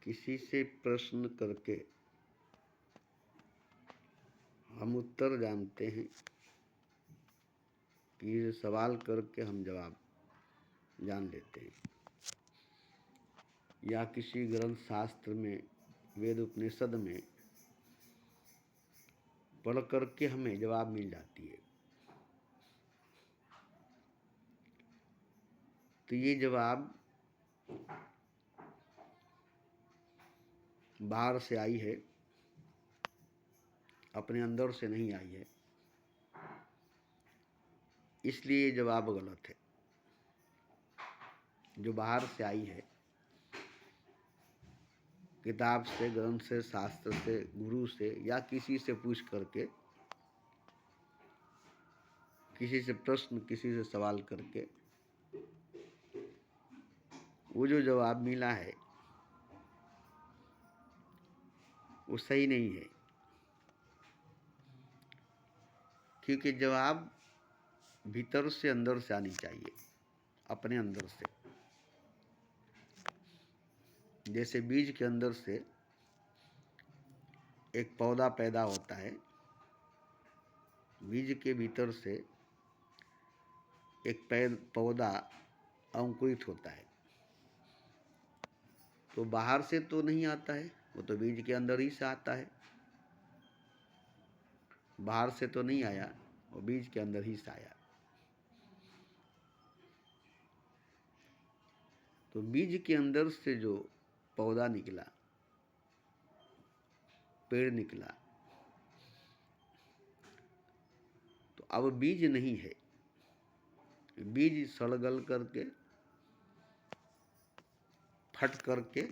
किसी से प्रश्न करके हम उत्तर जानते हैं, कि सवाल करके हम जवाब जान लेते हैं, या किसी ग्रंथ शास्त्र में, वेद उपनिषद में पढ़ करके हमें जवाब मिल जाती है। तो ये जवाब बाहर से आई है, अपने अंदर से नहीं आई है, इसलिए ये जवाब गलत है। जो बाहर से आई है, किताब से, ग्रंथ से, शास्त्र से, गुरु से या किसी से पूछ करके, किसी से प्रश्न, किसी से सवाल करके वो जो जवाब मिला है वो सही नहीं है। क्योंकि जवाब भीतर से, अंदर से आनी चाहिए, अपने अंदर से। जैसे बीज के अंदर से एक पौधा पैदा होता है, बीज के भीतर से एक पौधा अंकुरित होता है। तो बाहर से तो नहीं आता है, वो तो बीज के अंदर ही से आता है। बाहर से तो नहीं आया, वो बीज के अंदर ही से आया। तो बीज के अंदर से जो पौधा निकला, पेड़ निकला, तो अब बीज नहीं है। बीज सड़ गल करके, फट करके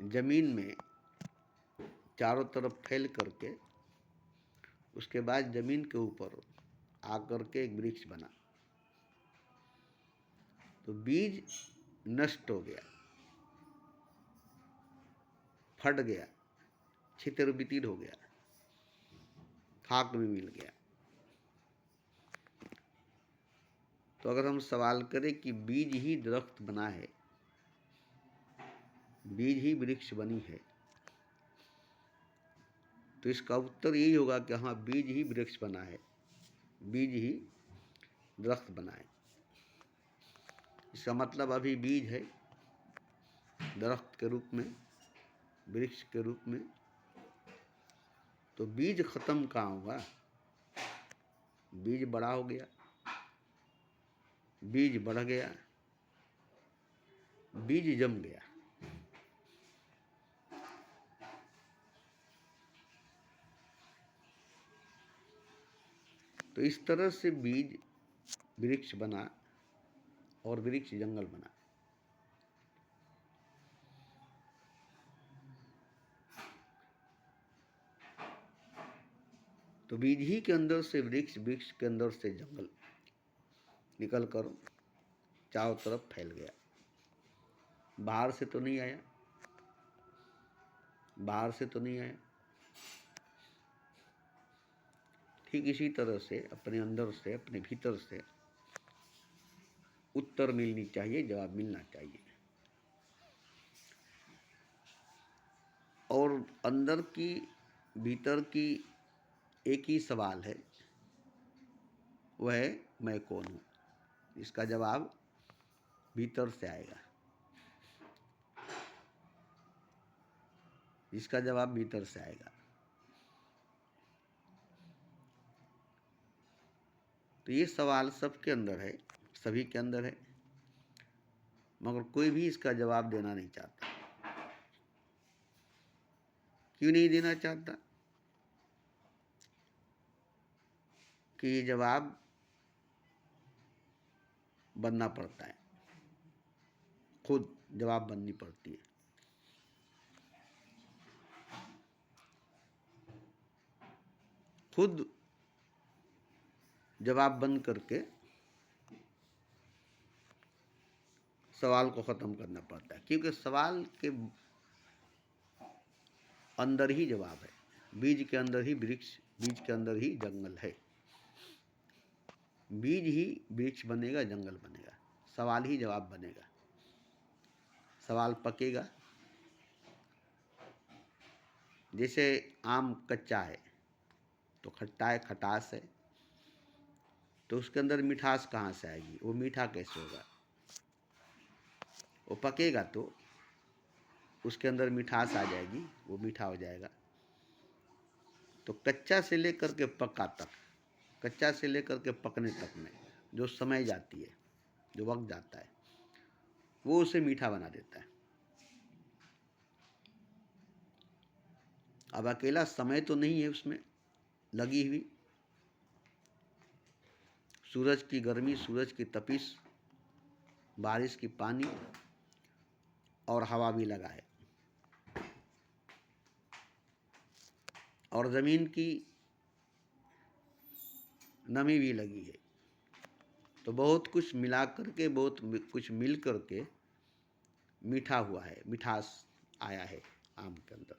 जमीन में चारों तरफ फैल करके, उसके बाद जमीन के ऊपर आकर के एक वृक्ष बना। तो बीज नष्ट हो गया, फट गया, छितर बितिर हो गया, खाक में मिल गया। तो अगर हम सवाल करें कि बीज ही दरख्त बना है, बीज ही वृक्ष बनी है, तो इसका उत्तर यही होगा कि हाँ, बीज ही वृक्ष बना है, बीज ही दरख्त बना है। इसका मतलब अभी बीज है दरख्त के रूप में, वृक्ष के रूप में। तो बीज खत्म कहाँ हुआ? बीज बड़ा हो गया, बीज बढ़ गया, बीज जम गया। तो इस तरह से बीज वृक्ष बना और वृक्ष जंगल बना। तो बीज ही के अंदर से वृक्ष, वृक्ष के अंदर से जंगल निकल कर चारों तरफ फैल गया। बाहर से तो नहीं आया, बाहर से तो नहीं आया। ठीक इसी तरह से अपने अंदर से, अपने भीतर से उत्तर मिलनी चाहिए, जवाब मिलना चाहिए। और अंदर की, भीतर की एक ही सवाल है, वह है मैं कौन हूँ। इसका जवाब भीतर से आएगा, इसका जवाब भीतर से आएगा। तो ये सवाल सबके अंदर है, सभी के अंदर है, मगर कोई भी इसका जवाब देना नहीं चाहता। क्यों नहीं देना चाहता? कि ये जवाब बनना पड़ता है, खुद जवाब बननी पड़ती है। खुद जवाब बन करके सवाल को ख़त्म करना पड़ता है। क्योंकि सवाल के अंदर ही जवाब है, बीज के अंदर ही वृक्ष, बीज के अंदर ही जंगल है। बीज ही वृक्ष बनेगा, जंगल बनेगा, सवाल ही जवाब बनेगा। सवाल पकेगा। जैसे आम कच्चा है तो खट्टा है, खटास है, तो उसके अंदर मिठास कहाँ से आएगी? वो मीठा कैसे होगा? वो पकेगा तो उसके अंदर मिठास आ जाएगी, वो मीठा हो जाएगा। तो कच्चा से लेकर के पका तक, कच्चा से लेकर के पकने तक में जो समय जाती है, जो वक्त जाता है, वो उसे मीठा बना देता है। अब अकेला समय तो नहीं है उसमें लगी हुई, सूरज की गर्मी, सूरज की तपिश, बारिश की पानी और हवा भी लगा है, और ज़मीन की नमी भी लगी है। तो बहुत कुछ मिला करके, बहुत कुछ मिल करके मीठा हुआ है, मिठास आया है आम के अंदर।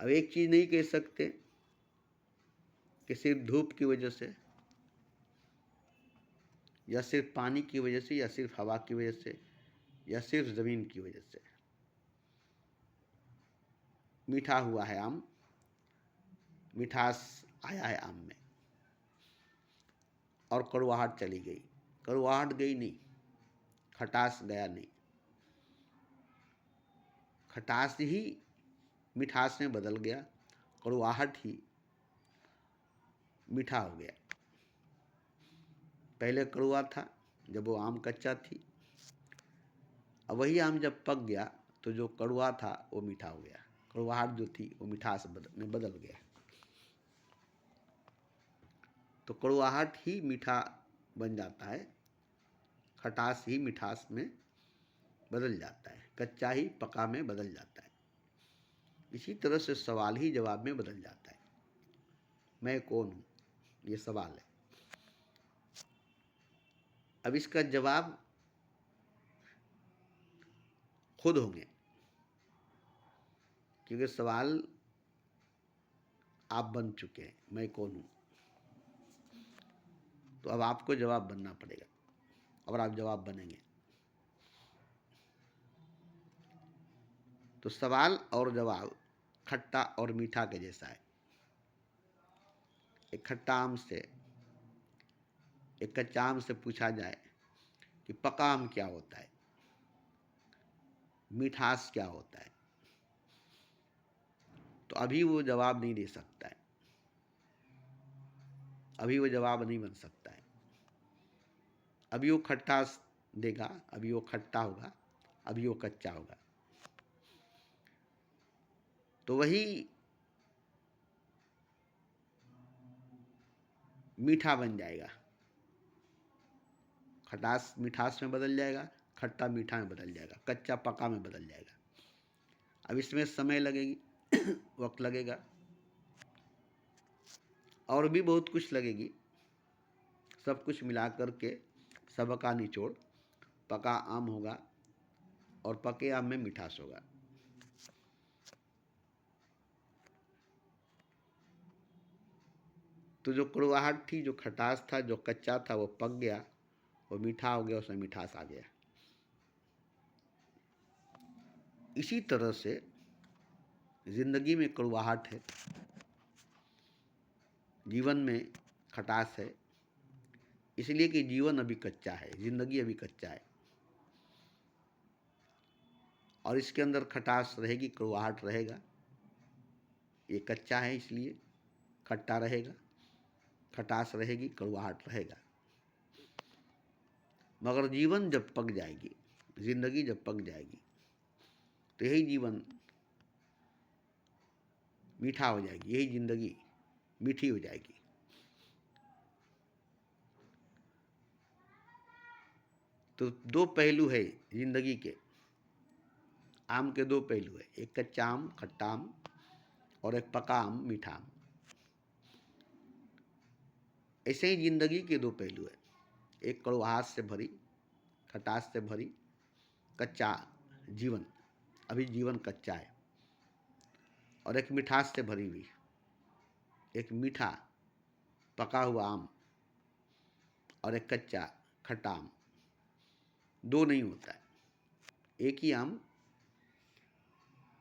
अब एक चीज़ नहीं कह सकते कि सिर्फ धूप की वजह से, या सिर्फ पानी की वजह से, या सिर्फ हवा की वजह से, या सिर्फ ज़मीन की वजह से मीठा हुआ है आम, मिठास आया है आम में, और कड़वाहट चली गई। कड़वाहट गई नहीं, खटास गया नहीं, खटास ही मिठास में बदल गया, कड़वाहट ही मीठा हो गया। पहले कड़वा था जब वो आम कच्चा थी, अब वही आम जब पक गया तो जो कड़वा था वो मीठा हो गया, कड़वाहट जो थी वो मिठास में बदल गया। तो कड़वाहट ही मीठा बन जाता है, खटास ही मिठास में बदल जाता है, कच्चा ही पका में बदल जाता है। इसी तरह से सवाल ही जवाब में बदल जाता है। मैं कौन हूँ, ये सवाल है। अब इसका जवाब खुद होंगे, क्योंकि सवाल आप बन चुके हैं, मैं कौन हूँ। तो अब आपको जवाब बनना पड़ेगा, और आप जवाब बनेंगे। तो सवाल और जवाब खट्टा और मीठा के जैसा है। एक खट्टा आम से, एक कच्चा आम से पूछा जाए कि पका आम क्या होता है, मिठास क्या होता है, तो अभी वो जवाब नहीं दे सकता है, अभी वो जवाब नहीं बन सकता है। अभी वो खट्टास देगा, अभी वो खट्टा होगा, अभी वो कच्चा होगा। तो वही मीठा बन जाएगा, खटास मिठास में बदल जाएगा, खट्टा मीठा में बदल जाएगा, कच्चा पका में बदल जाएगा। अब इसमें समय लगेगी, वक्त लगेगा, और भी बहुत कुछ लगेगी। सब कुछ मिला करके सबका निचोड़ पका आम होगा, और पके आम में मिठास होगा। तो जो कड़वाहट थी, जो खटास था, जो कच्चा था, वो पक गया, वो मीठा हो गया, उसमें मिठास आ गया। इसी तरह से जिंदगी में कड़वाहट है, जीवन में खटास है, इसलिए कि जीवन अभी कच्चा है, जिंदगी अभी कच्चा है, और इसके अंदर खटास रहेगी, कड़वाहट रहेगा। ये कच्चा है इसलिए खट्टा रहेगा, खटास रहेगी, कड़वाहट रहेगा। मगर जीवन जब पक जाएगी, जिंदगी जब पक जाएगी, तो यही जीवन मीठा हो जाएगी, यही जिंदगी मीठी हो जाएगी। तो दो पहलू है जिंदगी के, आम के दो पहलू है, एक कच्चा आम खट्टा आम, और एक पका आम मीठा आम। ऐसे ही जिंदगी के दो पहलू है, एक कड़वाहट से भरी, खटास से भरी, कच्चा जीवन, अभी जीवन कच्चा है, और एक मिठास से भरी हुई, एक मीठा पका हुआ आम, और एक कच्चा खट्टा आम। दो नहीं होता है, एक ही आम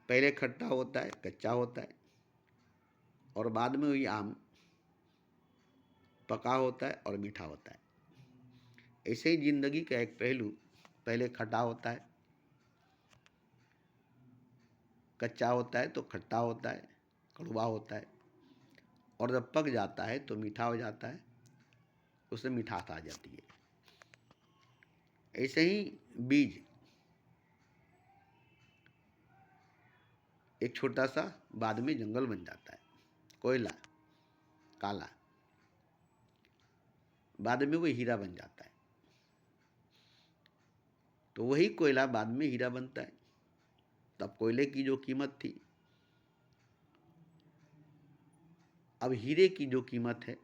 पहले खट्टा होता है, कच्चा होता है, और बाद में वही आम पका होता है और मीठा होता है। ऐसे ही जिंदगी का एक पहलू पहले खट्टा होता है, कच्चा होता है तो खट्टा होता है, कड़वा होता है, और जब पक जाता है तो मीठा हो जाता है, उसमें मिठास आ जाती है। ऐसे ही बीज एक छोटा सा बाद में जंगल बन जाता है, कोयला काला, बाद में वो हीरा बन जाता है। तो वही कोयला बाद में हीरा बनता है। तब कोयले की जो कीमत थी, अब हीरे की जो कीमत है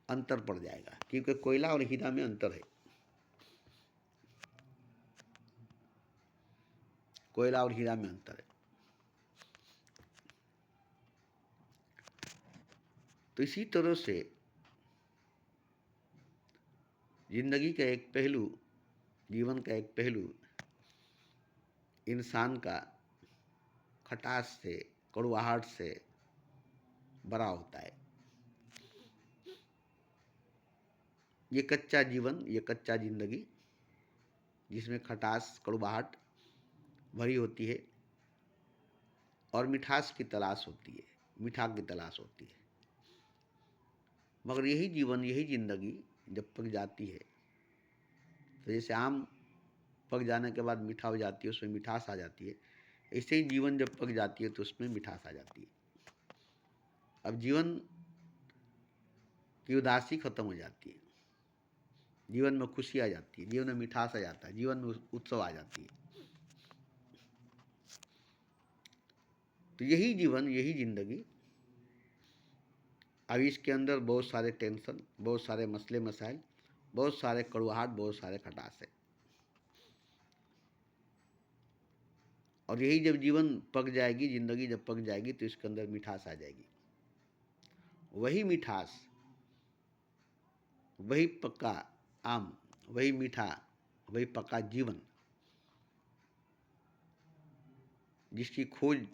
अंतर पड़ जाएगा, क्योंकि कोयला और हीरा में अंतर है। कोयला और हीरा में अंतर है। तो इसी तरह से जिंदगी का एक पहलू, जीवन का एक पहलू इंसान का खटास से, कड़वाहट से बड़ा होता है। ये कच्चा जीवन, ये कच्चा जिंदगी जिसमें खटास, कड़वाहट भरी होती है और मिठास की तलाश होती है, मीठा की तलाश होती है। मगर यही जीवन, यही जिंदगी जब पक जाती है, तो जैसे आम पक जाने के बाद मीठा हो जाती है, उसमें मिठास आ जाती है, ऐसे ही जीवन जब पक जाती है तो उसमें मिठास आ जाती है। अब जीवन की उदासी खत्म हो जाती है, जीवन में खुशी आ जाती है, जीवन में मिठास आ जाता है, जीवन में उत्सव आ जाती है। तो यही जीवन, यही जिंदगी। अब इसके अंदर बहुत सारे टेंशन, बहुत सारे मसले मसाइल, बहुत सारे कड़वाहट, बहुत सारे खटास है। और यही जब जीवन पक जाएगी, जिंदगी जब पक जाएगी, तो इसके अंदर मिठास आ जाएगी। वही मिठास, वही पक्का आम, वही मीठा, वही पक्का जीवन, जिसकी खोज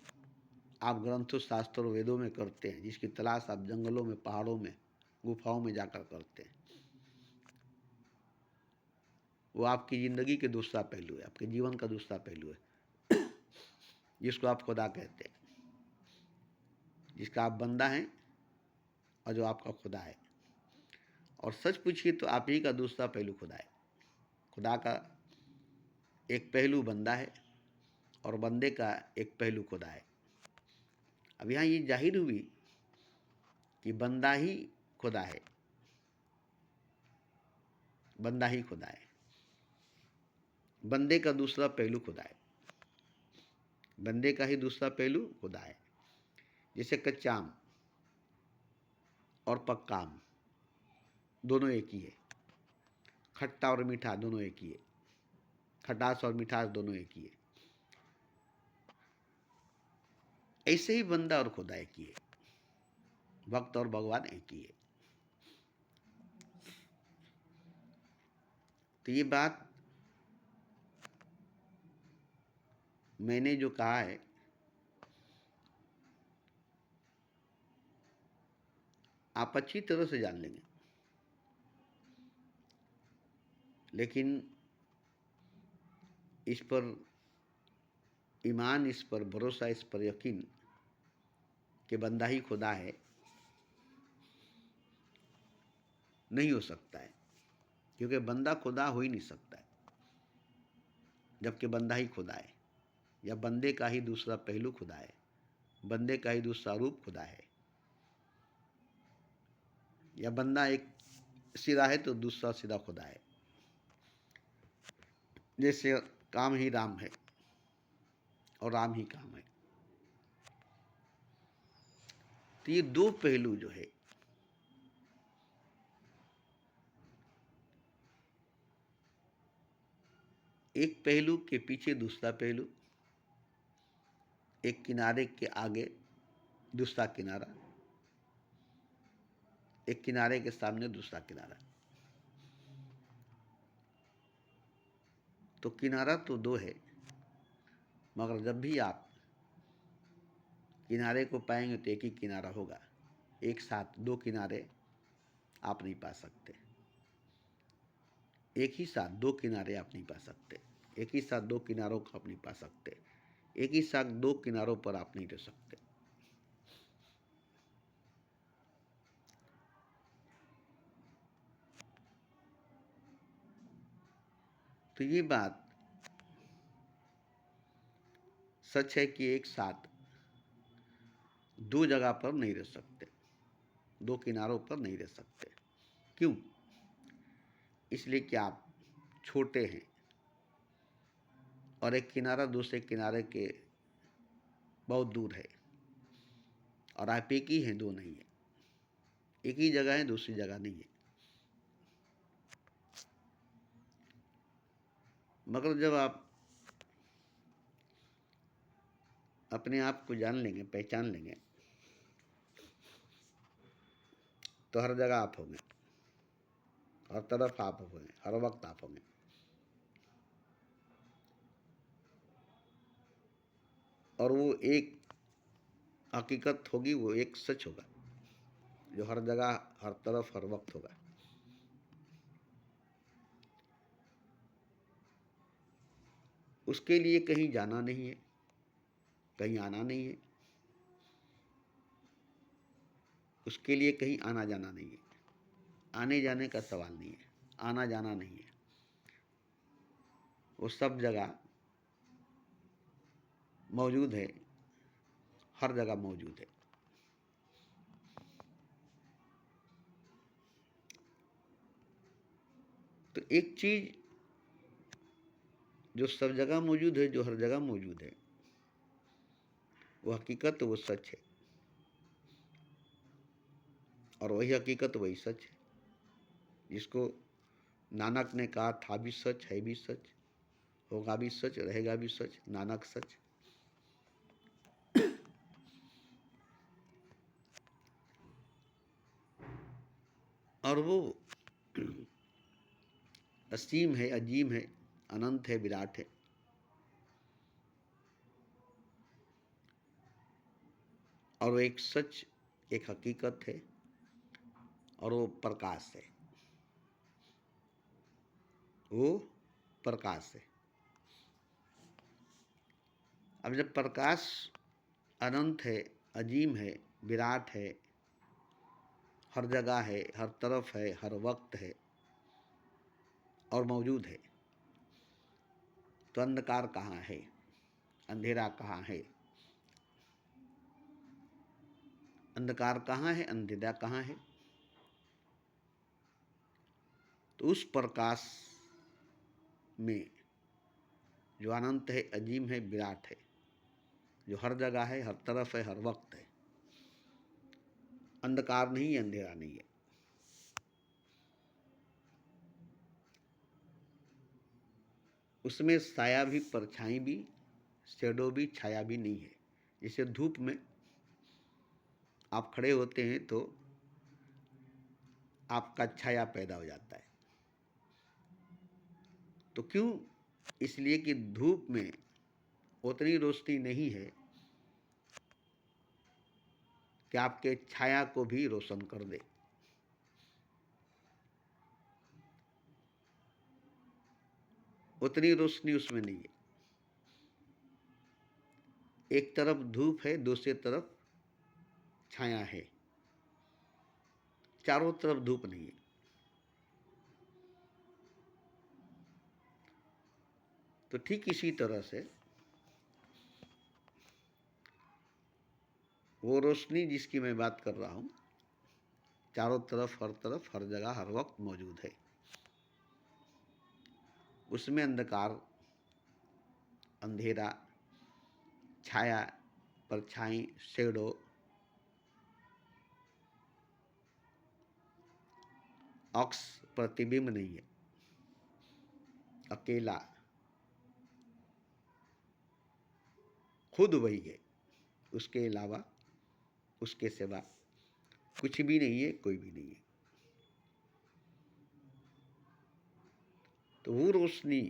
आप ग्रंथों, शास्त्रों, वेदों में करते हैं, जिसकी तलाश आप जंगलों में, पहाड़ों में, गुफाओं में जाकर करते हैं, वो आपकी जिंदगी के दूसरा पहलू है, आपके जीवन का दूसरा पहलू है, जिसको आप खुदा कहते हैं, जिसका आप बंदा हैं और जो आपका खुदा है। और सच पूछिए तो आप ही का दूसरा पहलू खुदा है। खुदा का एक पहलू बंदा है और बंदे का एक पहलू खुदा है। अब यहाँ ये जाहिर हुई कि बंदा ही खुदा है, बंदा ही खुदा है, बंदे का दूसरा पहलू खुदा है, बंदे का ही दूसरा पहलू खुदा है। जैसे कच्चा आम और पक्का आम दोनों एक ही है, खट्टा और मीठा दोनों एक ही है, खटास और मिठास दोनों एक ही है। ऐसे ही बंदा और खुदा एक ही है, भक्त और भगवान एक ही है। तो ये बात मैंने जो कहा है, आप अच्छी तरह से जान लेंगे, लेकिन इस पर ईमान, इस पर भरोसा, इस पर यकीन कि बंदा ही खुदा है नहीं हो सकता है, क्योंकि बंदा खुदा हो ही नहीं सकता है जबकि बंदा ही खुदा है, या बंदे का ही दूसरा पहलू खुदा है, बंदे का ही दूसरा रूप खुदा है, या बंदा एक सिरा है तो दूसरा सिरा खुदा है। जैसे काम ही राम है और राम ही काम है। तो ये दो पहलू जो है, एक पहलू के पीछे दूसरा पहलू, एक किनारे के आगे दूसरा किनारा, एक किनारे के सामने दूसरा किनारा। तो किनारा तो दो है, मगर जब भी आप किनारे को पाएंगे तो एक ही किनारा होगा। एक साथ दो किनारे आप नहीं पा सकते। एक ही साथ दो किनारे आप नहीं पा सकते। एक ही साथ दो किनारों को आप नहीं पा सकते। एक ही साथ दो किनारों पर आप नहीं रह सकते। तो ये बात सच है कि एक साथ दो जगह पर नहीं रह सकते, दो किनारों पर नहीं रह सकते। क्यों? इसलिए कि आप छोटे हैं और एक किनारा दूसरे किनारे के बहुत दूर है, और आप एक ही हैं, दो नहीं है। एक ही जगह है, दूसरी जगह नहीं है। मगर जब आप अपने आप को जान लेंगे, पहचान लेंगे, तो हर जगह आप होंगे, हर तरफ आप होंगे, हर वक्त आप होंगे। और वो एक हकीकत होगी, वो एक सच होगा जो हर जगह, हर तरफ, हर वक्त होगा। उसके लिए कहीं जाना नहीं है, कहीं आना नहीं है। उसके लिए कहीं आना जाना नहीं है। आने जाने का सवाल नहीं है, आना जाना नहीं है। वो सब जगह मौजूद है, हर जगह मौजूद है। तो एक चीज जो सब जगह मौजूद है, जो हर जगह मौजूद है, वो हकीकत, वो सच है। और वही हकीकत, वही सच है, जिसको नानक ने कहा था भी सच, है भी सच, होगा भी सच, रहेगा भी सच, नानक सच। और वो असीम है, अजीम है, अनंत है, विराट है। और वो एक सच, एक हकीकत है, और वो प्रकाश है। वो प्रकाश है। अब जब प्रकाश अनंत है, अजीम है, विराट है, हर जगह है, हर तरफ है, हर वक्त है और मौजूद है, तो अंधकार कहाँ है, अंधेरा कहाँ है? अंधकार कहाँ है, अंधेरा कहाँ है? तो उस प्रकाश में जो अनंत है, अजीम है, विराट है, जो हर जगह है, हर तरफ है, हर वक्त है, अंधकार नहीं है, अंधेरा नहीं है। उसमें साया भी, परछाई भी, शैडो भी, छाया भी नहीं है। जैसे धूप में आप खड़े होते हैं तो आपका छाया पैदा हो जाता है। तो क्यों? इसलिए कि धूप में उतनी रोशनी नहीं है कि आपके छाया को भी रोशन कर दे। उतनी रोशनी उसमें नहीं है। एक तरफ धूप है, दूसरी तरफ छाया है, चारों तरफ धूप नहीं है। तो ठीक इसी तरह से वो रोशनी जिसकी मैं बात कर रहा हूँ, चारों तरफ, हर जगह, हर वक्त मौजूद है। उसमें अंधकार, अंधेरा, छाया, परछाई, शैडो, ऑक्स, प्रतिबिंब नहीं है। अकेला खुद वही है, उसके अलावा, उसके सिवा कुछ भी नहीं है, कोई भी नहीं है। तो वो रोशनी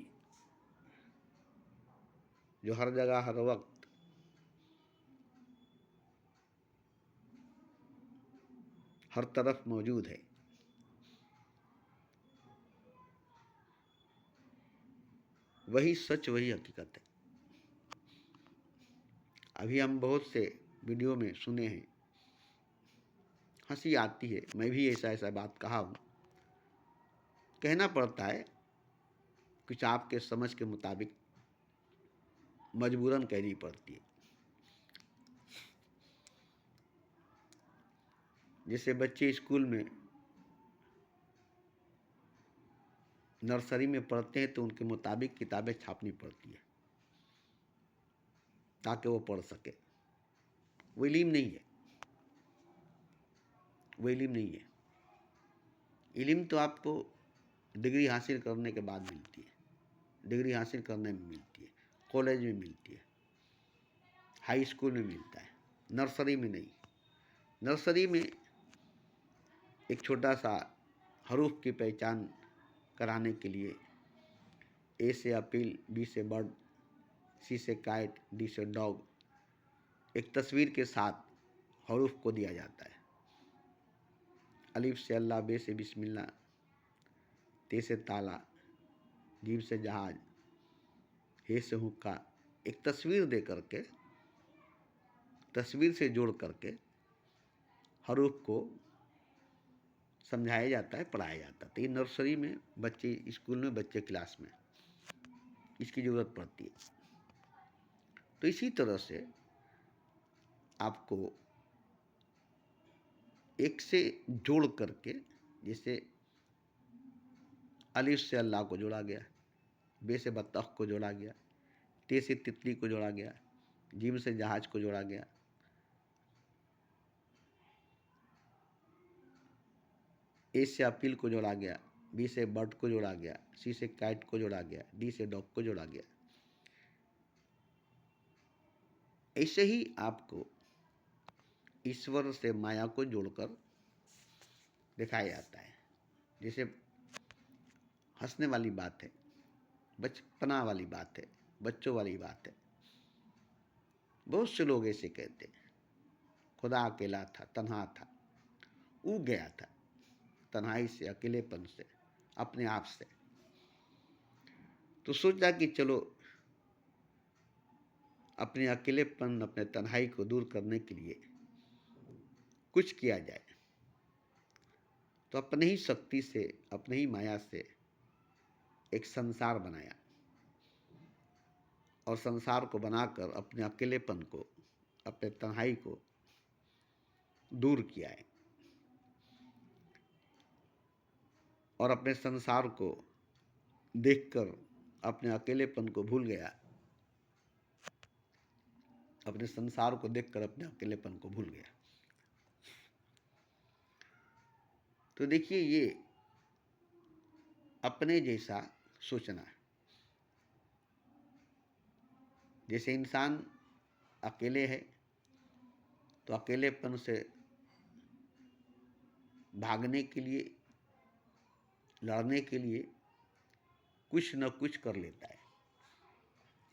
जो हर जगह हर वक्त हर तरफ मौजूद है, वही सच, वही हकीकत है। अभी हम बहुत से वीडियो में सुने हैं, हंसी आती है, मैं भी ऐसा ऐसा बात कहा हूँ, कहना पड़ता है, कुछ आपके समझ के मुताबिक मजबूरन कहनी पड़ती है। जैसे बच्चे स्कूल में नर्सरी में पढ़ते हैं तो उनके मुताबिक किताबें छापनी पड़ती है ताकि वो पढ़ सके। वो इल्म नहीं है, वो इल्म नहीं है। इल्म तो आपको डिग्री हासिल करने के बाद मिलती है, डिग्री हासिल करने में मिलती है, कॉलेज में मिलती है, हाई स्कूल में मिलता है, नर्सरी में नहीं। नर्सरी में एक छोटा सा हरूफ की पहचान कराने के लिए ए से अपील, बी से बर्ड, सी से काइट, डी से डॉग, एक तस्वीर के साथ हरूफ को दिया जाता है। अलिफ से अल्लाह, बे से बिस्मिल्लाह, ते से ताला, जीम से जहाज, हे से हुक्का, एक तस्वीर दे करके, तस्वीर से जोड़ करके हरूफ को समझाया जाता है, पढ़ाया जाता है। तो ये नर्सरी में बच्चे, स्कूल में बच्चे क्लास में इसकी ज़रूरत पड़ती है। तो इसी तरह से आपको एक से जोड़ करके, जैसे अलिफ से अल्लाह को जोड़ा गया, बे से बत्तख को जोड़ा गया, ते से तितली को जोड़ा गया, जीम से जहाज को जोड़ा गया, ए से अपील को जोड़ा गया, बी से बर्ड को जोड़ा गया, सी से काइट को जोड़ा गया, डी से डॉग को जोड़ा गया। ऐसे ही आपको ईश्वर से माया को जोड़कर दिखाया जाता है। जैसे हंसने वाली बात है, बचपना वाली बात है, बच्चों वाली बात है। बहुत से लोग ऐसे कहते हैं, खुदा अकेला था, तन्हा था, ऊब गया था तन्हाई से, अकेलेपन से, अपने आप से। तो सोचा कि चलो अपने अकेलेपन, अपने तन्हाई को दूर करने के लिए कुछ किया जाए। तो अपने ही शक्ति से, अपने ही माया से एक संसार बनाया, और संसार को बनाकर अपने अकेलेपन को, अपने तन्हाई को दूर किया है, और अपने संसार को देखकर अपने अकेलेपन को भूल गया, अपने संसार को देखकर अपने अकेलेपन को भूल गया। तो देखिए, ये अपने जैसा सोचना है। जैसे इंसान अकेले है तो अकेलेपन से भागने के लिए, लड़ने के लिए कुछ न कुछ कर लेता है।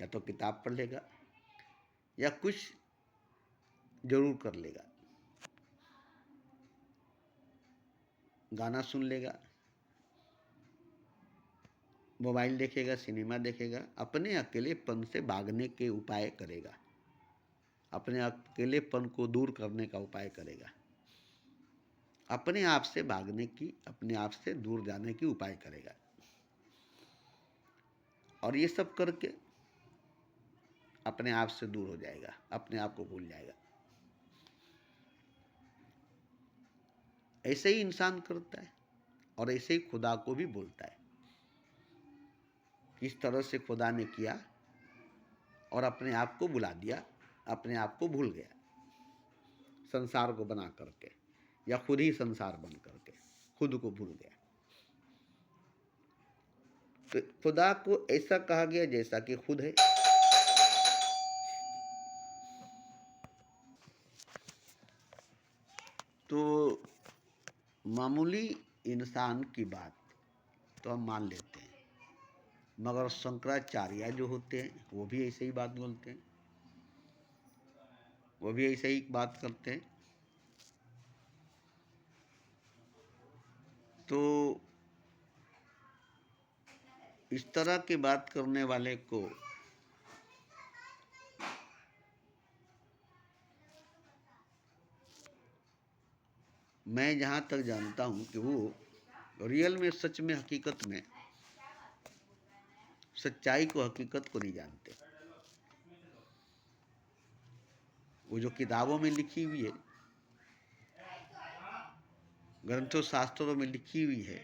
या तो किताब पढ़ लेगा, या कुछ जरूर कर लेगा, गाना सुन लेगा, मोबाइल देखेगा, सिनेमा देखेगा, अपने अकेलेपन से भागने के उपाय करेगा, अपने अकेलेपन को दूर करने का उपाय करेगा, अपने आप से भागने की, अपने आप से दूर जाने की उपाय करेगा। और ये सब करके अपने आप से दूर हो जाएगा, अपने आप को भूल जाएगा। ऐसे ही इंसान करता है, और ऐसे ही खुदा को भी बोलता है। इस तरह से खुदा ने किया और अपने आप को बुला दिया, अपने आप को भूल गया, संसार को बना करके, या खुद ही संसार बन करके खुद को भूल गया। तो खुदा को ऐसा कहा गया जैसा कि खुद है। तो मामूली इंसान की बात तो हम मान लेते हैं, मगर शंकराचार्य जो होते हैं वो भी ऐसे ही बात बोलते हैं, वो भी ऐसे ही बात करते हैं। तो इस तरह की बात करने वाले को मैं जहाँ तक जानता हूँ कि वो रियल में, सच में, हकीकत में, सच्चाई को, हकीकत को नहीं जानते। वो जो किताबों में लिखी हुई है, ग्रंथों शास्त्रों में लिखी हुई है,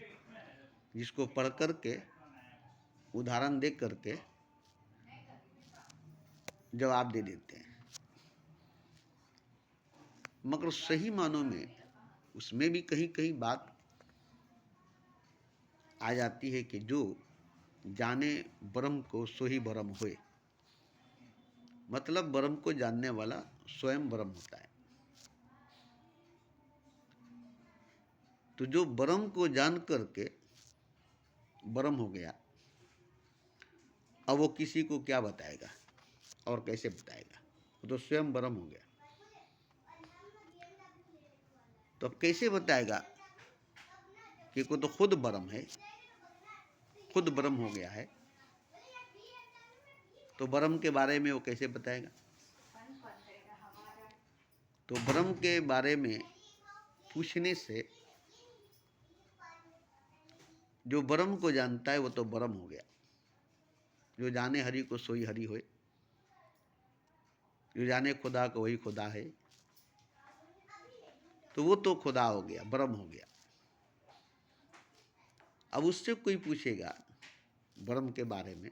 जिसको पढ़ करके, उदाहरण दे करके जवाब दे देते हैं, मगर सही मानों में उसमें भी कहीं कहीं बात आ जाती है कि जो जाने ब्रह्म को सो ही ब्रह्म होए। मतलब ब्रह्म को जानने वाला स्वयं ब्रह्म होता है। तो जो ब्रह्म को जान करके ब्रह्म हो गया, अब वो किसी को क्या बताएगा और कैसे बताएगा? वो तो स्वयं ब्रह्म हो गया, तो अब कैसे बताएगा कि वो तो खुद ब्रह्म है, खुद ब्रह्म हो गया है, तो ब्रह्म के बारे में वो कैसे बताएगा? तो ब्रह्म के बारे में पूछने से जो ब्रह्म को जानता है वो तो ब्रह्म हो गया। जो जाने हरि को सोई हरि होए, जो जाने खुदा को वही खुदा है, तो वो तो खुदा हो गया, ब्रह्म हो गया। अब उससे कोई पूछेगा ब्रह्म के बारे में,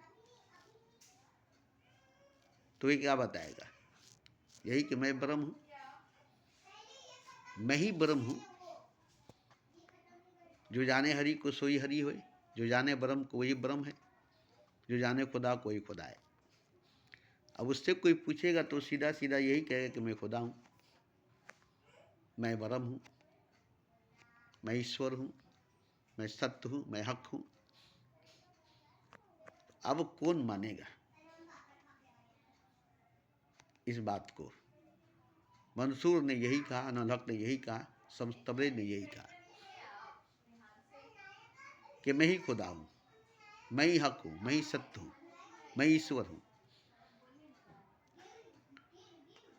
तो ये क्या बताएगा? यही कि मैं ब्रह्म हूं, मैं ही ब्रह्म हूं। जो जाने हरि को सोई हरि होए, जो जाने ब्रह्म को वही ब्रह्म है, जो जाने खुदा को वही खुदा है। अब उससे कोई पूछेगा तो सीधा सीधा यही कहेगा कि मैं खुदा हूं, मैं ब्रह्म हूं, मैं ईश्वर हूं, मैं सत्य हूं, मैं हक हूं। अब कौन मानेगा इस बात को? मंसूर ने यही कहा, अनहक ने यही कहा, शम्स तबरेज़ ने यही कहा कि मैं ही खुदा हूं, मैं ही हक हूं, मैं ही सत्य हूं, मैं ईश्वर हूं।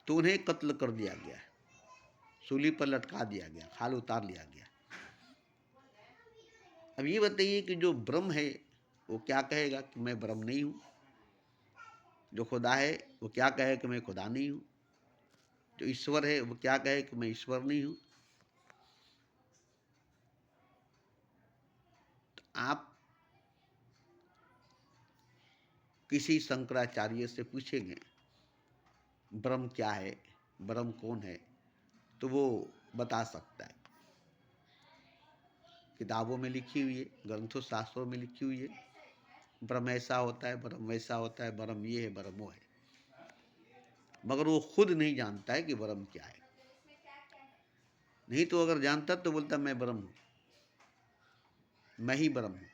तो उन्हें कत्ल कर दिया गया, सूली पर लटका दिया गया, खाल उतार लिया गया। अब ये बताइए कि जो ब्रह्म है वो क्या कहेगा कि मैं ब्रह्म नहीं हूं? जो खुदा है वो क्या कहे कि मैं खुदा नहीं हूं? जो ईश्वर है वो क्या कहे कि मैं ईश्वर नहीं हूं? तो आप किसी शंकराचार्य से पूछेंगे ब्रह्म क्या है, ब्रह्म कौन है, तो वो बता सकता है। किताबों में लिखी हुई है, ग्रंथों शास्त्रों में लिखी हुई है, ब्रह्म ऐसा होता है, ब्रह्म वैसा होता है, ब्रह्म ये है, ब्रह्म वो है। मगर वो खुद नहीं जानता है कि ब्रह्म क्या है। नहीं तो अगर जानता तो बोलता मैं ब्रह्म हूं, मैं ही ब्रह्म हूं।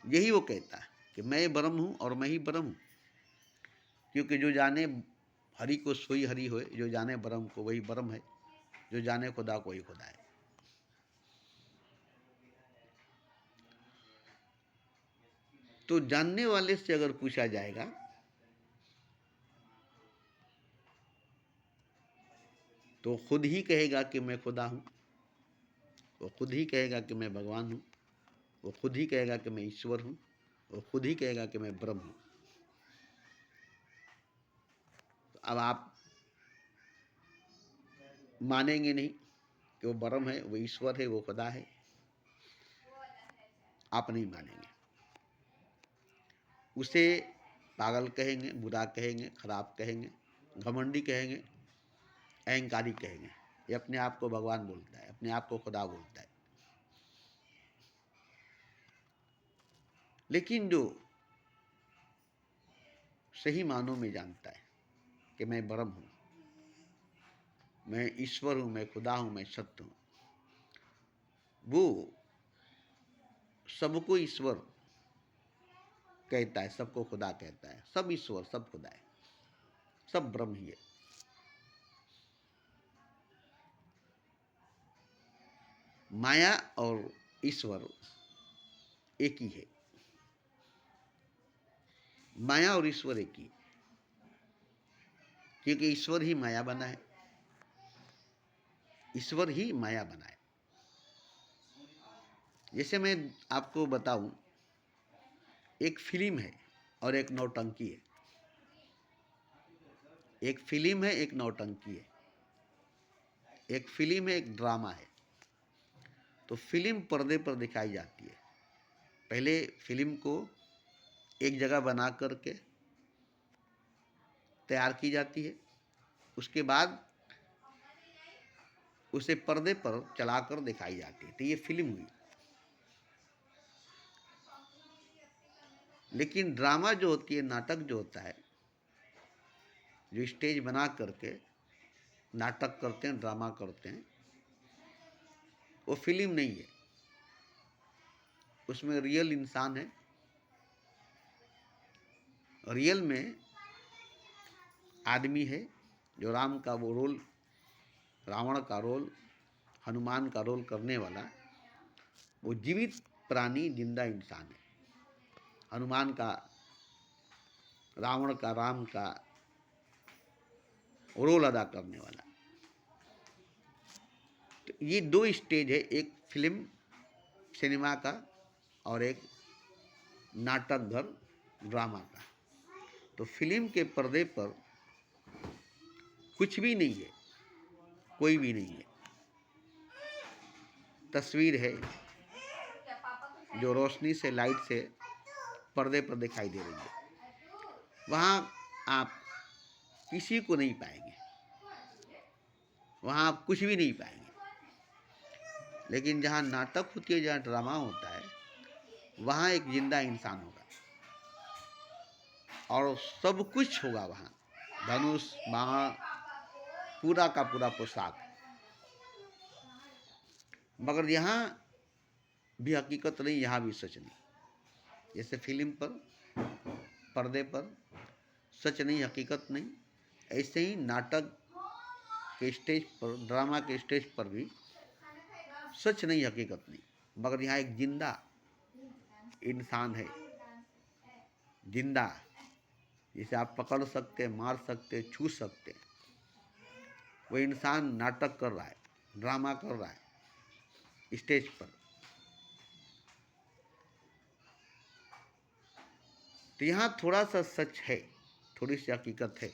यही वो कहता है कि मैं ब्रह्म हूं और मैं ही ब्रह्म हूं, क्योंकि जो जाने हरि को सोई हरि होए, जो जाने ब्रह्म को वही ब्रह्म है, जो जाने खुदा को वही खुदा है। तो जानने वाले से अगर पूछा जाएगा तो खुद ही कहेगा कि मैं खुदा हूं, वो खुद ही कहेगा कि मैं भगवान हूं, वो खुद ही कहेगा कि मैं ईश्वर हूं, वो खुद ही कहेगा कि मैं ब्रह्म हूं। तो अब आप मानेंगे नहीं कि वो ब्रह्म है, वो ईश्वर है, वो खुदा है। आप नहीं मानेंगे, उसे पागल कहेंगे, बुरा कहेंगे, खराब कहेंगे, घमंडी कहेंगे, अहंकारी कहेंगे। ये अपने आप को भगवान बोलता है, अपने आप को खुदा बोलता है। लेकिन जो सही मानों में जानता है कि मैं ब्रह्म हूं, मैं ईश्वर हूं, मैं खुदा हूं, मैं सत्य हूं, वो सबको ईश्वर कहता है, सबको खुदा कहता है। सब ईश्वर, सब खुदा है, सब ब्रह्म ही है। माया और ईश्वर एक ही है। माया और ईश्वर एक ही है, क्योंकि ईश्वर ही माया बना है, ईश्वर ही माया बना है। जैसे मैं आपको बताऊं, एक फिल्म है और एक नौटंकी है। एक फिल्म है, एक नौटंकी है। एक फिल्म है, एक ड्रामा है। तो फिल्म पर्दे पर दिखाई जाती है। पहले फिल्म को एक जगह बना करके तैयार की जाती है, उसके बाद उसे पर्दे पर चलाकर दिखाई जाती है, तो ये फिल्म हुई। लेकिन ड्रामा जो होती है, नाटक जो होता है, जो स्टेज बना करके नाटक करते हैं, ड्रामा करते हैं, वो फिल्म नहीं है। उसमें रियल इंसान है। रियल में आदमी है, जो राम का वो रोल, रावण का रोल, हनुमान का रोल करने वाला, वो जीवित प्राणी, जिंदा इंसान है। हनुमान का, रावण का, राम का रोल अदा करने वाला। तो ये दो स्टेज है, एक फिल्म सिनेमा का और एक नाटक घर ड्रामा का। तो फिल्म के पर्दे पर कुछ भी नहीं है, कोई भी नहीं है। तस्वीर है जो रोशनी से, लाइट से पर्दे पर दिखाई दे रही है। वहाँ आप किसी को नहीं पाएंगे, वहाँ आप कुछ भी नहीं पाएंगे। लेकिन जहाँ नाटक होती है, जहाँ ड्रामा होता है, वहाँ एक जिंदा इंसान होगा और सब कुछ होगा वहाँ। धनुष, बाण, पूरा का पूरा पोशाक। मगर यहाँ भी हकीकत नहीं, यहाँ भी सच नहीं। जैसे फिल्म पर, पर्दे पर सच नहीं, हकीकत नहीं, ऐसे ही नाटक के स्टेज पर, ड्रामा के स्टेज पर भी सच नहीं, हकीकत नहीं। मगर यहाँ एक जिंदा इंसान है, जिंदा, जिसे आप पकड़ सकते, मार सकते, छू सकते। वो इंसान नाटक कर रहा है, ड्रामा कर रहा है स्टेज पर। तो यहाँ थोड़ा सा सच है, थोड़ी सी हकीकत है।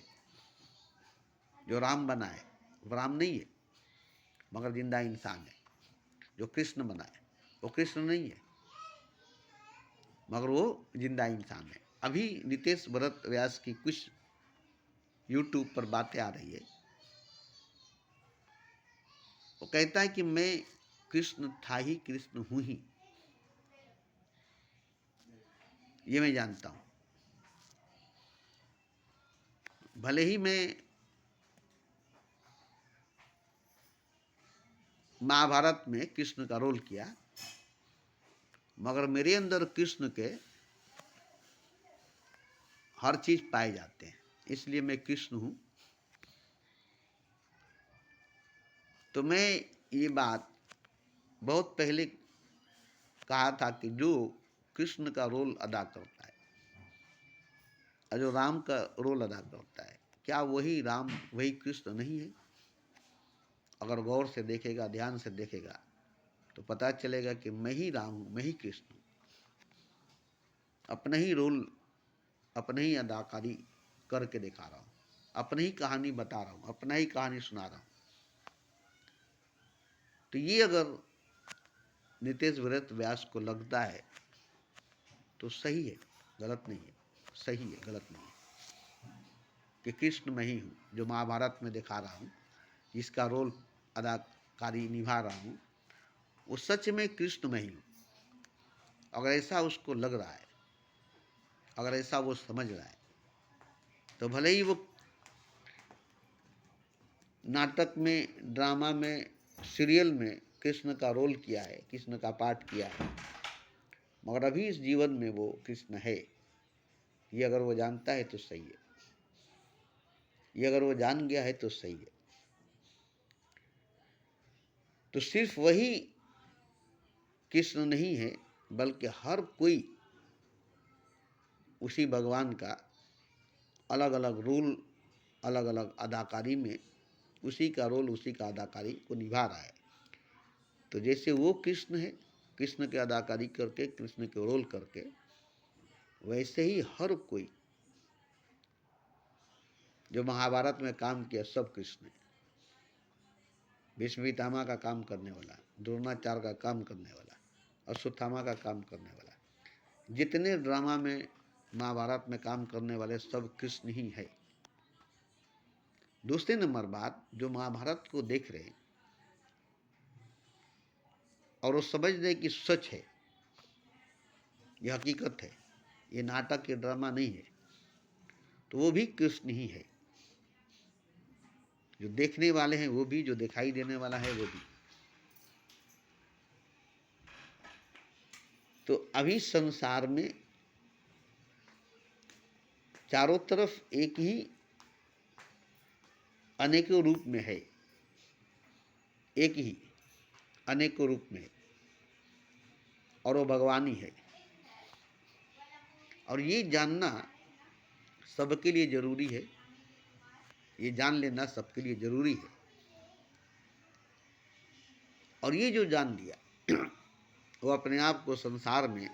जो राम बना है वो राम नहीं है, मगर जिंदा इंसान है। जो कृष्ण बना है वो कृष्ण नहीं है, मगर वो जिंदा इंसान है। अभी नितेश भरत व्यास की कुछ यूट्यूब पर बातें आ रही है। वो कहता है कि मैं कृष्ण था ही, कृष्ण हूं ही। ये मैं जानता हूं। भले ही मैं महाभारत में कृष्ण का रोल किया, मगर मेरे अंदर कृष्ण के हर चीज पाए जाते हैं, इसलिए मैं कृष्ण हूं। तो मैं ये बात बहुत पहले कहा था कि जो कृष्ण का रोल अदा करता है और जो राम का रोल अदा करता है, क्या वही राम, वही कृष्ण नहीं है? अगर गौर से देखेगा, ध्यान से देखेगा, तो पता चलेगा कि मैं ही राम हूं, मैं ही कृष्ण हूं। अपना ही रोल, अपने ही अदाकारी करके दिखा रहा हूं, अपनी ही कहानी बता रहा हूं, अपना ही कहानी सुना रहा हूं। तो ये अगर नितेश भरत व्यास को लगता है तो सही है, गलत नहीं है। सही है, गलत नहीं है। कि कृष्ण मैं ही हूँ, जो महाभारत में दिखा रहा हूँ, जिसका रोल अदाकारी निभा रहा हूँ, वो सच में कृष्ण मैं ही हूँ। अगर ऐसा उसको लग रहा है, अगर ऐसा वो समझ रहा है, तो भले ही वो नाटक में, ड्रामा में, सीरियल में कृष्ण का रोल किया है, कृष्ण का पाठ किया है, मगर अभी इस जीवन में वो कृष्ण है, ये अगर वो जानता है तो सही है, ये अगर वो जान गया है तो सही है। तो सिर्फ वही कृष्ण नहीं है, बल्कि हर कोई उसी भगवान का अलग अलग रोल, अलग अलग अदाकारी में उसी का रोल, उसी का अदाकारी को निभा रहा है। तो जैसे वो कृष्ण है, कृष्ण के अदाकारी करके, कृष्ण के रोल करके, वैसे ही हर कोई जो महाभारत में काम किया सब कृष्ण है। भीष्म पितामह का काम करने वाला, द्रोणाचार्य का काम करने वाला, अश्वत्थामा का काम करने वाला, जितने ड्रामा में महाभारत में काम करने वाले सब कृष्ण ही है। दूसरे नंबर बात, जो महाभारत को देख रहे हैं और वो समझ रहे कि सच है, ये हकीकत है, ये नाटक, ये ड्रामा नहीं है, तो वो भी कृष्ण ही है। जो देखने वाले हैं वो भी, जो दिखाई देने वाला है वो भी। तो अभी संसार में चारों तरफ एक ही अनेकों रूप में है, एक ही अनेकों रूप में है, और वो भगवान ही है। और ये जानना सबके लिए जरूरी है, ये जान लेना सबके लिए जरूरी है। और ये जो जान लिया वो अपने आप को संसार में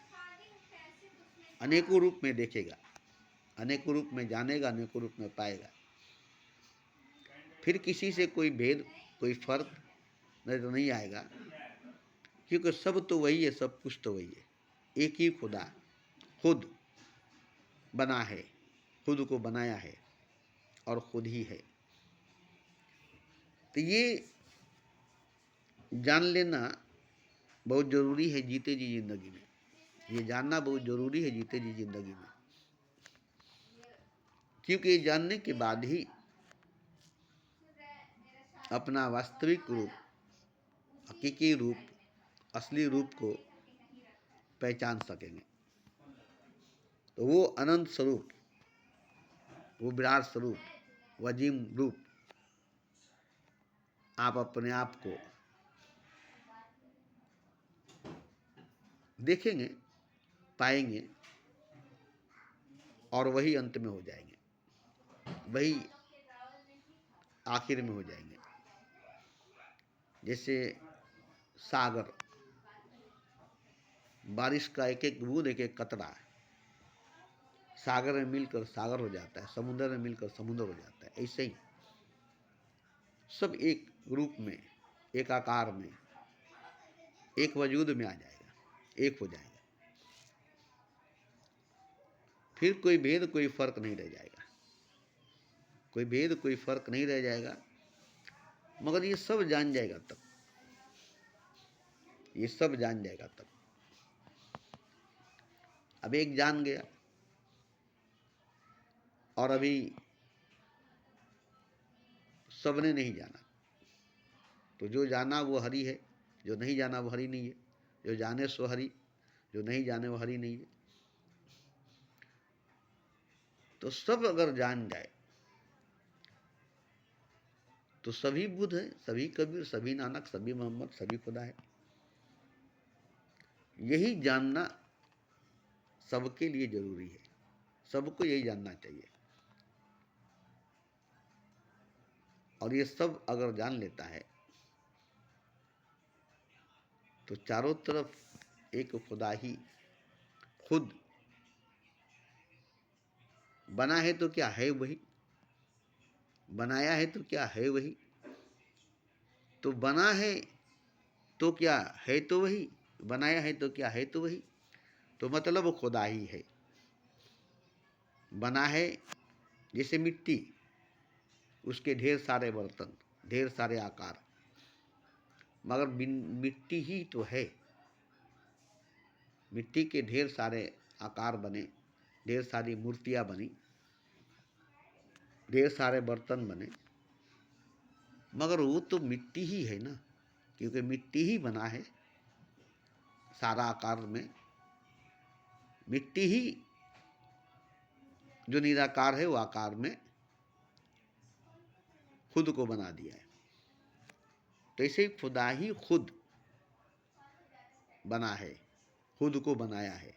अनेकों रूप में देखेगा, अनेकों रूप में जानेगा, अनेकों रूप में पाएगा। फिर किसी से कोई भेद, कोई फर्क नजर नहीं आएगा, क्योंकि सब तो वही है, सब कुछ तो वही है। एक ही खुदा खुद बना है, खुद को बनाया है और खुद ही है। तो ये जान लेना बहुत ज़रूरी है जीते जी जिंदगी में, ये जानना बहुत ज़रूरी है जीते जी जिंदगी में। क्योंकि ये जानने के बाद ही अपना वास्तविक रूप, हकीकी रूप, असली रूप को पहचान सकेंगे। तो वो अनंत स्वरूप, वो विराट स्वरूप, वजीम रूप आप अपने आप को देखेंगे, पाएंगे, और वही अंत में हो जाएंगे, वही आखिर में हो जाएंगे। जैसे सागर, बारिश का एक एक बूंद, एक एक कतरा सागर में मिलकर सागर हो जाता है, समुद्र में मिलकर समुद्र हो जाता है। ऐसे ही सब एक रूप में, एक आकार में, एक वजूद में आ जाएगा, एक हो जाएगा। फिर कोई भेद, कोई फर्क नहीं रह जाएगा, कोई भेद, कोई फर्क नहीं रह जाएगा। मगर ये सब जान जाएगा तब, ये सब जान जाएगा तब। अब एक जान गया, और अभी सबने नहीं जाना, तो जो जाना वो हरि है, जो नहीं जाना वो हरि नहीं है। जो जाने सो हरि, जो नहीं जाने वो हरि नहीं है। तो सब अगर जान जाए तो सभी बुद्ध है, सभी कबीर, सभी नानक, सभी मोहम्मद, सभी खुदा है। यही जानना सबके लिए जरूरी है, सबको यही जानना चाहिए। और ये सब अगर जान लेता है तो चारों तरफ एक खुदा ही खुद बना है, तो क्या है वही, बनाया है तो क्या है वही, तो बना है तो क्या है तो वही, बनाया है तो क्या है तो वही। तो मतलब वो खुदा ही है। बना है जैसे मिट्टी, उसके ढेर सारे बर्तन, ढेर सारे आकार, मगर मिट्टी ही तो है। मिट्टी के ढेर सारे आकार बने, ढेर सारी मूर्तियाँ बनी, ढेर सारे बर्तन बने, मगर वो तो मिट्टी ही है ना, क्योंकि मिट्टी ही बना है सारा आकार में, मिट्टी ही जो निराकार है वो आकार में खुद को बना दिया है। तो ऐसे ही खुदा ही खुद बना है, खुद को बनाया है।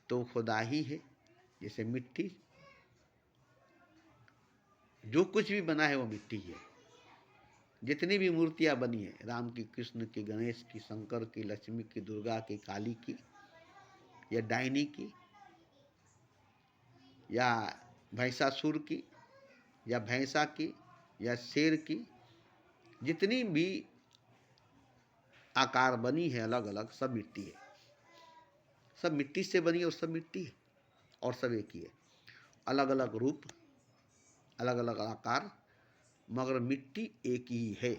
तो खुदा ही है। जैसे मिट्टी, जो कुछ भी बना है वो मिट्टी है। जितनी भी मूर्तियां बनी है, राम की, कृष्ण की, गणेश की, शंकर की, लक्ष्मी की, दुर्गा की, काली की, या डायनी की, या भैंसासुर की, या भैंसा की, या शेर की, जितनी भी आकार बनी है अलग अलग, सब मिट्टी है। सब मिट्टी से बनी है और सब मिट्टी है और सब एक ही है। अलग अलग रूप, अलग अलग आकार, मगर मिट्टी एक ही है।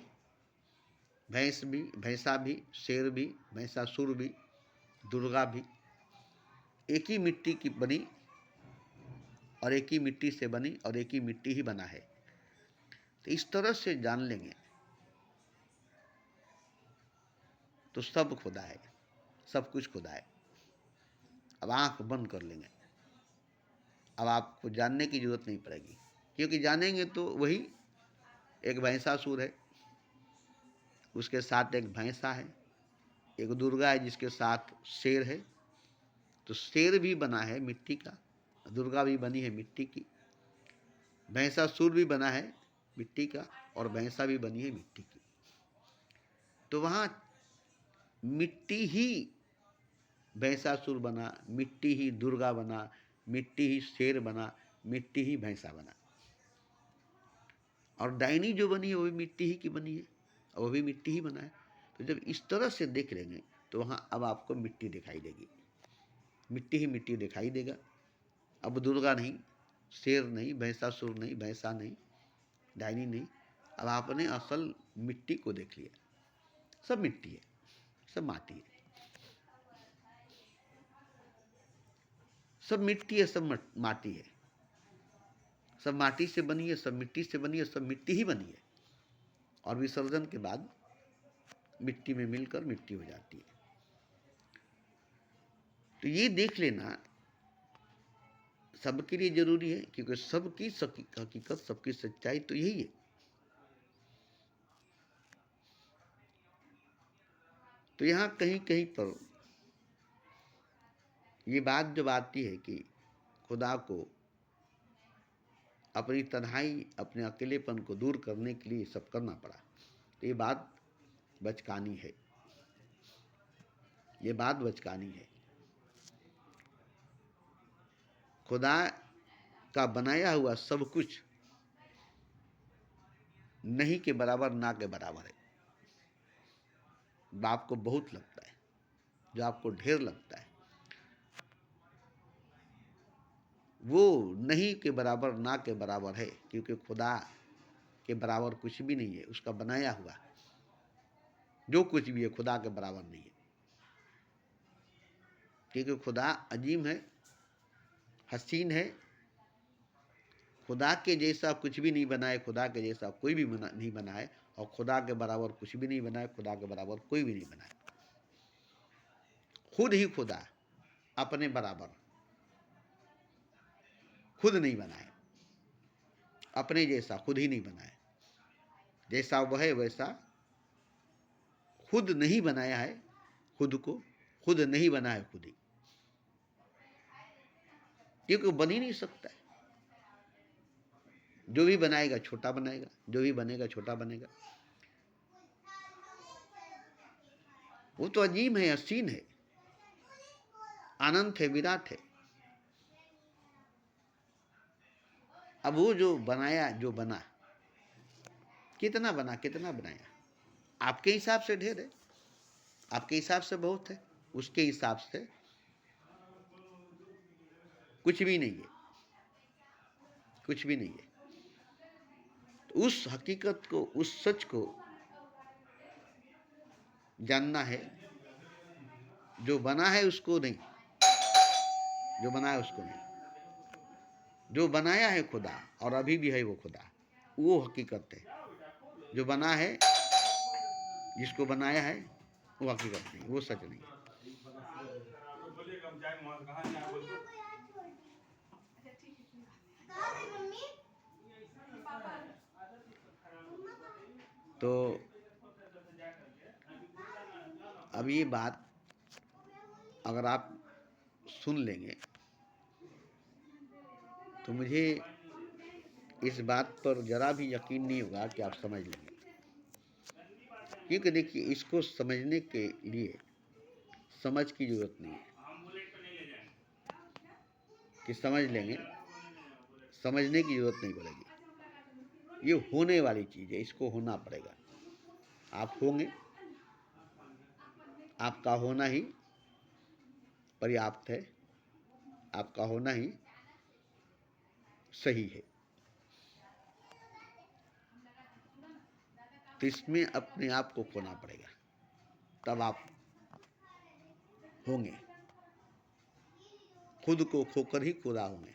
भैंस भी, भैंसा भी, शेर भी, भैंसासुर भी, दुर्गा भी एक ही मिट्टी की बनी और एक ही मिट्टी से बनी और एक ही मिट्टी ही बना है। तो इस तरह से जान लेंगे तो सब खुदा है, सब कुछ खुदा है। अब आंख बंद कर लेंगे, अब आपको जानने की जरूरत नहीं पड़ेगी, क्योंकि जानेंगे तो वही एक भैंसासुर है, उसके साथ एक भैंसा है, एक दुर्गा है जिसके साथ शेर है। तो शेर भी बना है मिट्टी का, दुर्गा भी बनी है मिट्टी की, भैंसासुर भी बना है मिट्टी का और भैंसा भी बनी है मिट्टी की। तो वहाँ मिट्टी ही भैंसासुर बना, मिट्टी ही दुर्गा बना, मिट्टी ही शेर बना, मिट्टी ही भैंसा बना। और डायनी जो बनी है वो भी मिट्टी ही की बनी है और वो भी मिट्टी ही बना है। तो जब इस तरह से देख लेंगे तो वहाँ अब आपको मिट्टी दिखाई देगी, मिट्टी ही मिट्टी दिखाई देगा। अब दुर्गा नहीं, शेर नहीं, भैंसासुर नहीं, भैंसा नहीं, डायनी नहीं, अब आपने असल मिट्टी को देख लिया। सब मिट्टी है, सब माटी है, सब मिट्टी है, सब माटी है, सब माटी से बनी है, सब मिट्टी से बनी है, सब मिट्टी ही बनी है। और विसर्जन के बाद मिट्टी में मिलकर मिट्टी हो जाती है। तो ये देख लेना सबके लिए जरूरी है, क्योंकि सबकी हकीकत, सबकी सच्चाई तो यही है। तो यहाँ कहीं कहीं पर ये बात जब आती है कि खुदा को अपनी तन्हाई, अपने अकेलेपन को दूर करने के लिए सब करना पड़ा, तो ये बात बचकानी है, ये बात बचकानी है। खुदा का बनाया हुआ सब कुछ नहीं के बराबर, ना के बराबर है। जो आपको बहुत लगता है, जो आपको ढेर लगता है, वो नहीं के बराबर, ना के बराबर है, क्योंकि खुदा के बराबर कुछ भी नहीं है। उसका बनाया हुआ जो कुछ भी है खुदा के बराबर नहीं है, क्योंकि खुदा अजीम है, हसीन है। खुदा के जैसा कुछ भी नहीं बना है, खुदा के जैसा कोई भी नहीं बना है, और खुदा के बराबर कुछ भी नहीं बना है, खुदा के बराबर कोई भी नहीं बना है। खुद ही खुदा अपने बराबर खुद नहीं बना है, अपने जैसा खुद ही नहीं बना है। जैसा वह है वैसा खुद नहीं बनाया है, खुद को खुद नहीं बना है खुद ही, क्योंकि बन ही नहीं सकता है। जो भी बनाएगा छोटा बनाएगा, जो भी बनेगा छोटा बनेगा। वो तो अजीम है, असीम है, अनंत है, विराट है। अब वो जो बनाया, जो बना, कितना बना, कितना बनाया, आपके हिसाब से ढेर है, आपके हिसाब से बहुत है, उसके हिसाब से कुछ भी नहीं है, कुछ भी नहीं है। तो उस हकीकत को, उस सच को जानना है। जो बना है उसको नहीं, जो बना है उसको नहीं। जो बनाया है खुदा और अभी भी है वो खुदा, वो हकीकत है। जो बना है, जिसको बनाया है, वो हकीकत नहीं, वो सच नहीं है। तो अब ये बात अगर आप सुन लेंगे तो मुझे इस बात पर ज़रा भी यकीन नहीं होगा कि आप समझ लेंगे, क्योंकि देखिए इसको समझने के लिए समझ की ज़रूरत नहीं है कि समझ लेंगे, समझने की ज़रूरत नहीं पड़ेगी। ये होने वाली चीज़ है, इसको होना पड़ेगा। आप होंगे, आपका होना ही पर्याप्त है, आपका होना ही सही है। तो इसमें अपने आप को खोना पड़ेगा, तब आप होंगे। खुद को खोकर ही खुदा होंगे,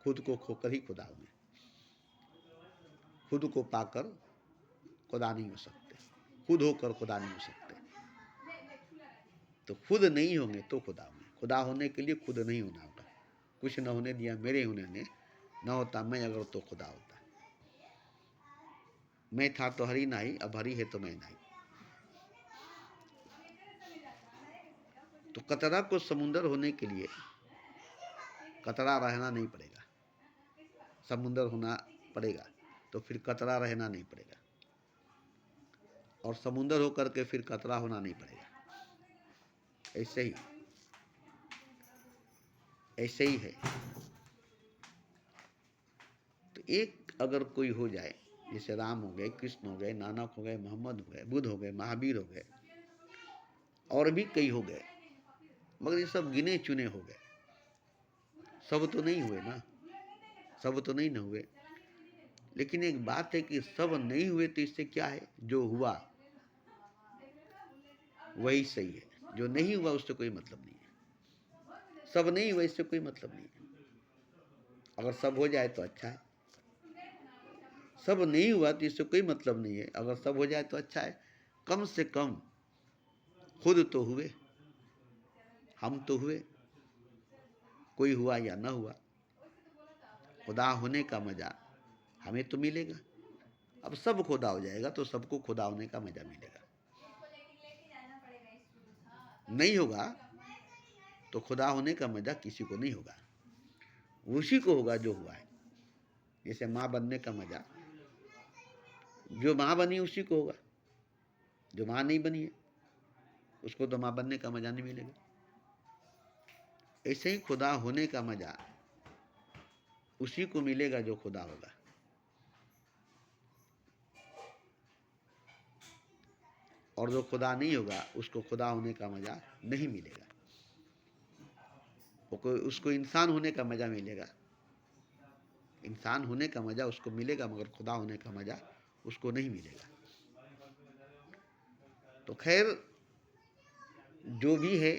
खुद को खोकर ही खुदा होंगे। खुद को पाकर खुदा नहीं हो सकते, खुद होकर खुदा नहीं हो सकते। तो खुद नहीं होंगे तो खुदा होंगे। खुदा होने के लिए खुद नहीं होना होगा। कुछ न होने दिया मेरे होने ने, न होता मैं अगर तो खुदा होता। मैं था तो हरि नहीं, अब हरि है तो मैं नहीं। तो कतरा को समुंदर होने के लिए कतरा रहना नहीं पड़ेगा, समुंदर होना पड़ेगा। तो फिर कतरा रहना नहीं पड़ेगा, और समुंदर होकर के फिर कतरा होना नहीं पड़ेगा। ऐसे ही है। तो एक अगर कोई हो जाए, जैसे राम हो गए, कृष्ण हो गए, नानक हो गए, मोहम्मद हो गए, बुद्ध हो गए, महावीर हो गए, और भी कई हो गए, मगर ये सब गिने चुने हो गए। सब तो नहीं हुए ना, सब तो नहीं न हुए। लेकिन एक बात है कि सब नहीं हुए तो इससे क्या है, जो हुआ वही सही है, जो नहीं हुआ उससे कोई मतलब नहीं है। सब नहीं हुआ इससे कोई मतलब नहीं है। अगर सब हो जाए तो अच्छा है, सब नहीं हुआ तो इससे कोई मतलब नहीं है। अगर सब हो जाए तो अच्छा है। कम से कम खुद तो हुए, हम तो हुए, कोई हुआ या ना हुआ, खुदा होने का मजा हमें तो मिलेगा। अब सब खुदा हो जाएगा तो सबको खुदा होने का मजा मिलेगा। नहीं होगा तो खुदा होने का मजा किसी को नहीं होगा, उसी को होगा जो हुआ है। जैसे माँ बनने का मजा जो माँ बनी उसी को होगा, जो माँ नहीं बनी है उसको तो माँ बनने का मजा नहीं मिलेगा। ऐसे ही खुदा होने का मजा उसी को मिलेगा जो खुदा होगा। और जो खुदा नहीं होगा उसको खुदा होने का मजा नहीं मिलेगा। उसको इंसान होने का मजा मिलेगा, इंसान होने का मजा उसको मिलेगा, मगर खुदा होने का मजा उसको नहीं मिलेगा। तो खैर जो भी है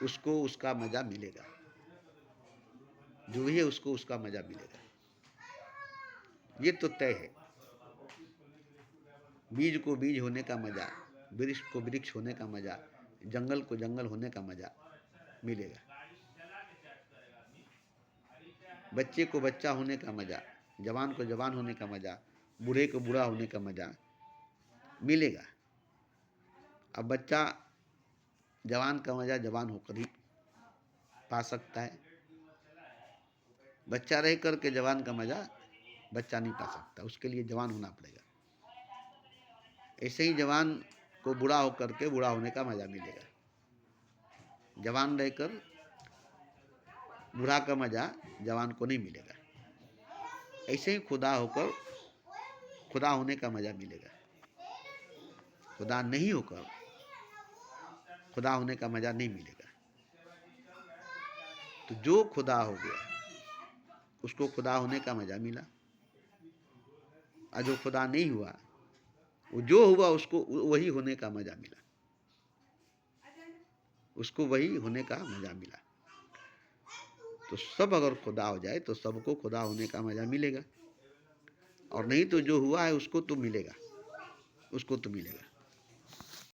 उसको उसका मजा मिलेगा, जो भी है उसको उसका मजा मिलेगा, ये तो तय है। बीज को बीज होने का मजा, वृक्ष को वृक्ष होने का मजा, जंगल को जंगल होने का मजा मिलेगा, बच्चे को बच्चा होने का मजा, जवान को जवान होने का मजा, बूढ़े को बूढ़ा होने का मजा मिलेगा। अब बच्चा जवान का मजा जवान होकर ही पा सकता है, बच्चा रह करके जवान का मजा बच्चा नहीं पा सकता, उसके लिए जवान होना पड़ेगा। ऐसे ही जवान को बूढ़ा होकर के बूढ़ा होने का मजा मिलेगा, जवान रहकर बूढ़ा का मजा जवान को नहीं मिलेगा। ऐसे ही खुदा होकर खुदा होने का मजा मिलेगा, खुदा नहीं होकर खुदा होने का मजा नहीं मिलेगा। तो जो खुदा हो गया उसको खुदा होने का मजा मिला, और जो खुदा नहीं हुआ वो जो हुआ उसको वही होने का मजा मिला, उसको वही होने का मजा मिला। तो सब अगर खुदा हो जाए तो सबको खुदा होने का मजा मिलेगा, और नहीं तो जो हुआ है उसको तो मिलेगा, उसको तो मिलेगा।